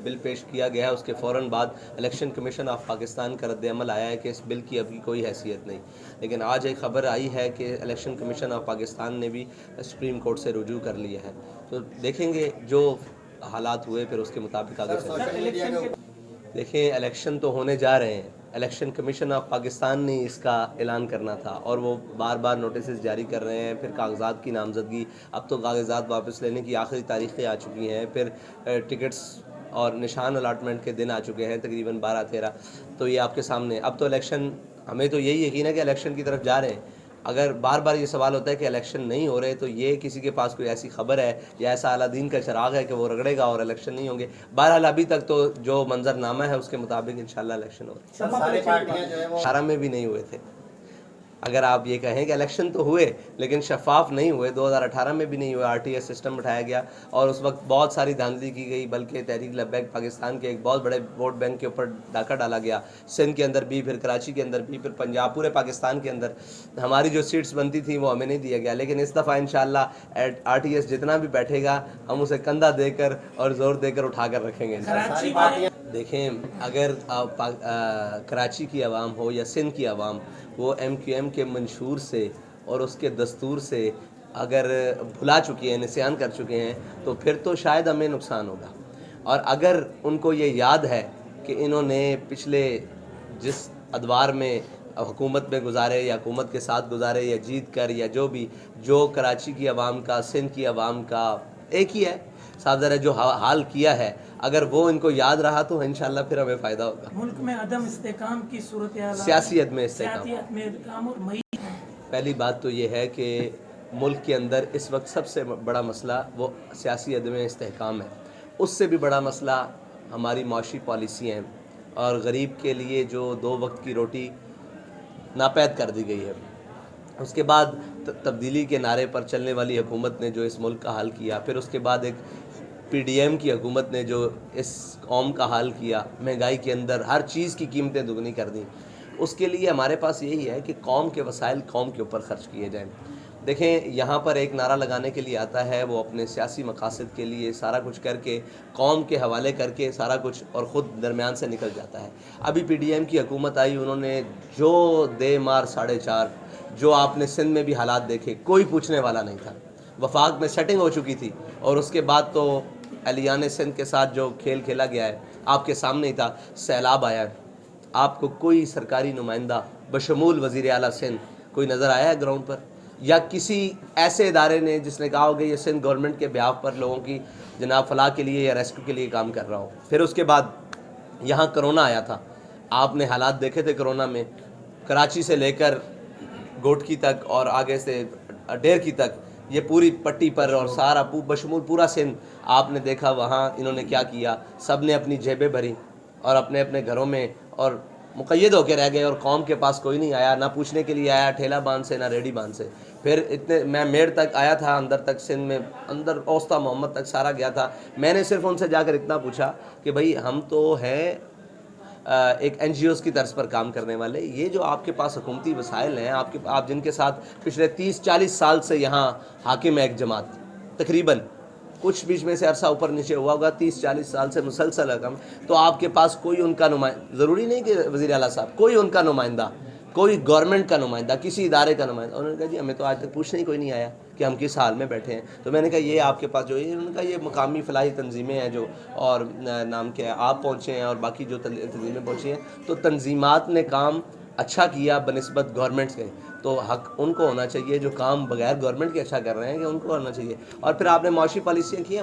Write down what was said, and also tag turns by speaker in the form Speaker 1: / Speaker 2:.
Speaker 1: Bill पेश किया गया है उसके फ़ौरन बाद इलेक्शन कमीशन ऑफ पाकिस्तान का रद्द-ए-अमल आया है कि इस बिल की अभी कोई हैसियत नहीं। लेकिन आज एक ख़बर आई है कि इलेक्शन कमीशन ऑफ पाकिस्तान ने भी सुप्रीम कोर्ट से रुजू कर लिया है। तो देखेंगे जो हालात हुए फिर उसके मुताबिक आगे चलेंगे। देखिए, इलेक्शन तो होने जा रहे हैं। इलेक्शन कमीशन ऑफ पाकिस्तान ने इसका ऐलान करना था और वो बार बार नोटिस जारी कर रहे हैं। फिर कागजात की नामजदगी, अब तो कागजात वापस लेने की आखिरी तारीखें आ चुकी हैं। फिर टिकट्स और निशान अलाटमेंट के दिन आ चुके हैं, तकरीबन 12-13। तो ये आपके सामने, अब तो इलेक्शन, हमें तो यही यकीन है कि इलेक्शन की तरफ जा रहे हैं। अगर बार बार ये सवाल होता है कि इलेक्शन नहीं हो रहे, तो ये किसी के पास कोई ऐसी खबर है या ऐसा अलादीन का चिराग है कि वो रगड़ेगा और इलेक्शन नहीं होंगे। बहरहाल अभी तक तो जो मंजरनामा है उसके मुताबिक इंशाल्लाह इलेक्शन हो रहे हैं। 18 में भी नहीं हुए थे। अगर आप ये कहें कि इलेक्शन तो हुए लेकिन शफाफ नहीं हुए, 2018 में भी नहीं हुए। आरटीएस सिस्टम उठाया गया और उस वक्त बहुत सारी धांधली की गई, बल्कि तहरीक लब्बैक पाकिस्तान के एक बहुत बड़े वोट बैंक के ऊपर डाका डाला गया। सिंध के अंदर भी, फिर कराची के अंदर भी, फिर पंजाब, पूरे पाकिस्तान के अंदर हमारी जो सीट्स बनती थी वो हमें नहीं दिया गया। लेकिन इस दफ़ा इंशाल्लाह आरटीएस जितना भी बैठेगा हम उसे कंधा देकर और ज़ोर देकर उठा कर रखेंगे। देखें, अगर कराची की आवाम हो या सिंध की आवाम, वो MQM के मंशूर से और उसके दस्तूर से अगर भुला चुकी है, निस्यान कर चुके हैं, तो फिर तो शायद हमें नुकसान होगा। और अगर उनको ये याद है कि इन्होंने पिछले जिस अदवार में हुकूमत में गुजारे या हुकूमत के साथ गुजारे या जीत कर या जो भी, जो कराची की आवाम का, सिंध की आवाम का एक ही है साहब, ज़रा जो हाल किया है, अगर वो इनको याद रहा तो इंशाल्लाह फिर हमें फ़ायदा होगा।
Speaker 2: मुल्क में अदम इस्तेकाम की सूरत
Speaker 1: सियासियत में इस्तेकाम
Speaker 2: और मई है।
Speaker 1: पहली बात तो ये है कि मुल्क के अंदर इस वक्त सबसे बड़ा मसला वो सियासी अदम इस्तेकाम है। उससे भी बड़ा मसला हमारी माशी पॉलिसियाँ हैं और गरीब के लिए जो 2 वक्त की रोटी नापैद कर दी गई है। उसके बाद तब्दीली के नारे पर चलने वाली हुकूमत ने जो इस मुल्क का हाल किया, फिर उसके बाद एक PDM की हुकूमत ने जो इस कौम का हाल किया, महंगाई के अंदर हर चीज़ की कीमतें दुगनी कर दी। उसके लिए हमारे पास यही है कि कौम के वसाइल कौम के ऊपर ख़र्च किए जाएँ। देखें, यहाँ पर एक नारा लगाने के लिए आता है, वो अपने सियासी मकासद के लिए सारा कुछ करके, कौम के हवाले करके सारा कुछ, और ख़ुद दरमियान से निकल जाता है। अभी PDM की हुकूमत आई, उन्होंने जो दे मार 4.5, जो आपने सिंध में भी हालात देखे, कोई पूछने वाला नहीं था। वफाक में सेटिंग हो चुकी थी और उसके बाद तो अलियान सिंध के साथ जो खेल खेला गया है आपके सामने ही था। सैलाब आया, आपको कोई सरकारी नुमाइंदा बशमूल वज़ीर आला सिंध कोई नज़र आया है ग्राउंड पर, या किसी ऐसे इदारे ने जिसने कहा होगा ये सिंध गवर्नमेंट के बिहाफ पर लोगों की जनाब फलाह के लिए या रेस्क्यू के लिए काम कर रहा हो। फिर उसके बाद यहाँ कोरोना आया था, आपने हालात देखे थे कोरोना में, कराची से लेकर गोटकी तक और आगे से डेर की तक, ये पूरी पट्टी पर और सारा बशमूल पूरा सिंध आपने देखा। वहाँ इन्होंने क्या किया, सब ने अपनी जेबें भरी और अपने अपने घरों में और मुक़य्यद होकर रह गए और कौम के पास कोई नहीं आया, ना पूछने के लिए आया ठेला बांध से ना रेडी बांध से। फिर इतने, मैं मेड़ तक आया था, अंदर तक सिंध में, अंदर औस्ता मोहम्मद तक सारा गया था। मैंने सिर्फ उनसे जाकर इतना पूछा कि भाई हम तो हैं एक NGOs की तर्ज पर काम करने वाले, ये जो आपके पास हुकूमती वसाइल हैं, आप जिनके साथ पिछले 30-40 साल से यहाँ हाकिम है एक जमात, तकरीबन कुछ बीच में से अरसा ऊपर नीचे हुआ होगा, 30-40 साल से मुसलसल रकम, तो आपके पास कोई उनका नुमाइंदा, ज़रूरी नहीं कि वज़ीर आला साहब, कोई उनका नुमाइंदा, कोई गवर्नमेंट का नुमाइंदा, किसी इदारे का नुमाइंदा। उन्होंने कहा जी हमें तो आज तक पूछने ही कोई नहीं आया कि हम किस हाल में बैठे हैं। तो मैंने कहा ये आपके पास जो है, उन्होंने कहा ये मकामी फलाही तंजीमें हैं जो, और नाम क्या है, आप पहुँचे हैं और बाकी जो तंजीमें पहुँची हैं, तो तंजीमात ने काम अच्छा किया बनिस्बत गवर्नमेंट्स के, तो हक उनको होना चाहिए जो काम बगैर गवर्नमेंट के अच्छा कर रहे हैं, कि उनको होना चाहिए। और फिर आपने माशी पॉलिसियाँ की हैं।